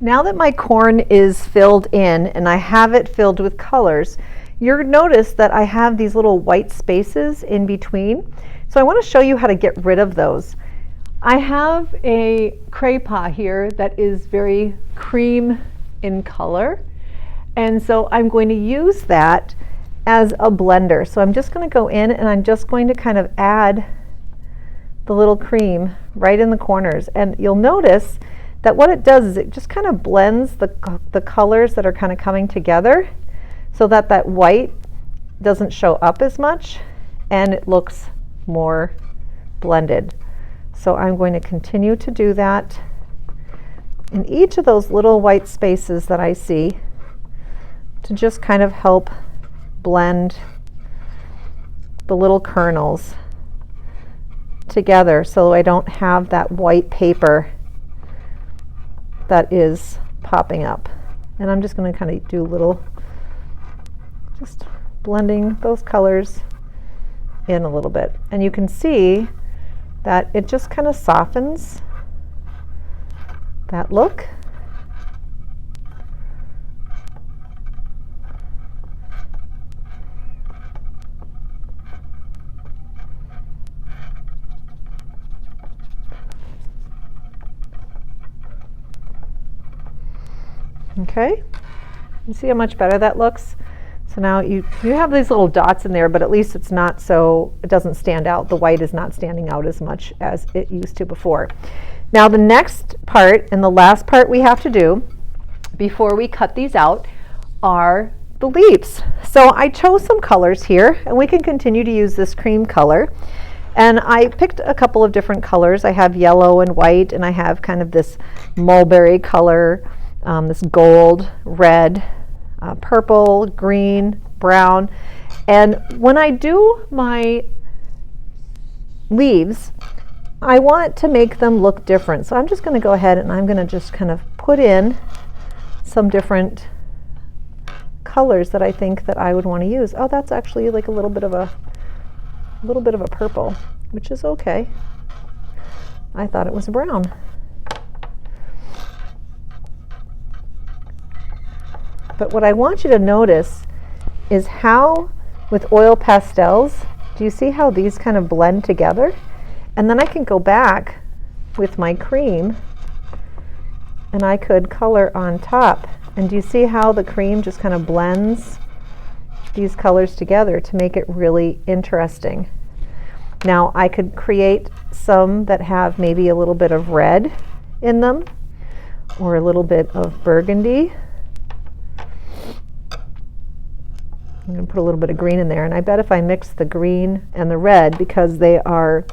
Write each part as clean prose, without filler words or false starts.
Now that my corn is filled in and I have it filled with colors, you'll notice that I have these little white spaces in between. So I want to show you how to get rid of those. I have a Cray-Pas here that is very cream in color, and so I'm going to use that as a blender. So I'm just going to go in and I'm just going to kind of add the little cream right in the corners, and you'll notice that what it does is it just kind of blends the colors that are kind of coming together so that that white doesn't show up as much and it looks more blended. So I'm going to continue to do that in each of those little white spaces that I see to just kind of help blend the little kernels together so I don't have that white paper that is popping up. And I'm just going to kind of do little, just blending those colors in a little bit. And you can see that it just kind of softens that look. Okay, you see how much better that looks? So now you have these little dots in there, but at least it's not so, it doesn't stand out. The white is not standing out as much as it used to before. Now the next part and the last part we have to do before we cut these out are the leaves. So I chose some colors here, and we can continue to use this cream color. And I picked a couple of different colors. I have yellow and white, and I have kind of this mulberry color, this gold, red, purple, green, brown. And when I do my leaves, I want to make them look different. So I'm just going to go ahead and I'm going to just kind of put in some different colors that I think that I would want to use. Oh, that's actually like a little bit of a purple, which is okay. I thought it was brown. But what I want you to notice is how, with oil pastels, do you see how these kind of blend together? And then I can go back with my cream and I could color on top. And do you see how the cream just kind of blends these colors together to make it really interesting? Now I could create some that have maybe a little bit of red in them or a little bit of burgundy. I'm going to put a little bit of green in there, and I bet if I mix the green and the red, because they are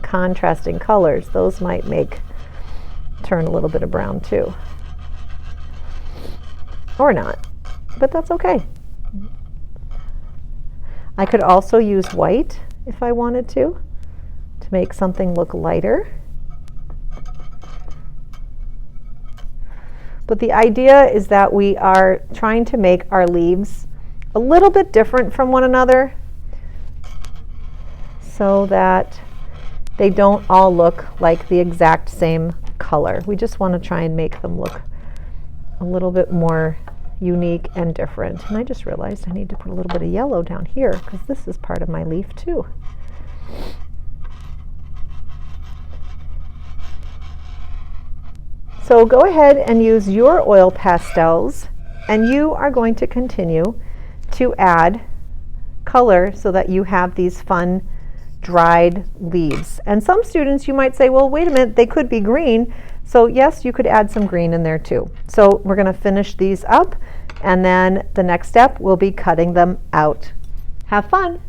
contrasting colors, those might turn a little bit of brown too. Or not, but that's okay. I could also use white if I wanted to make something look lighter. But the idea is that we are trying to make our leaves a little bit different from one another so that they don't all look like the exact same color. We just want to try and make them look a little bit more unique and different. And I just realized I need to put a little bit of yellow down here because this is part of my leaf too. So go ahead and use your oil pastels, and you are going to continue to add color so that you have these fun dried leaves. And some students, you might say, well, wait a minute, they could be green. So yes, you could add some green in there too. So we're going to finish these up, and then the next step will be cutting them out. Have fun.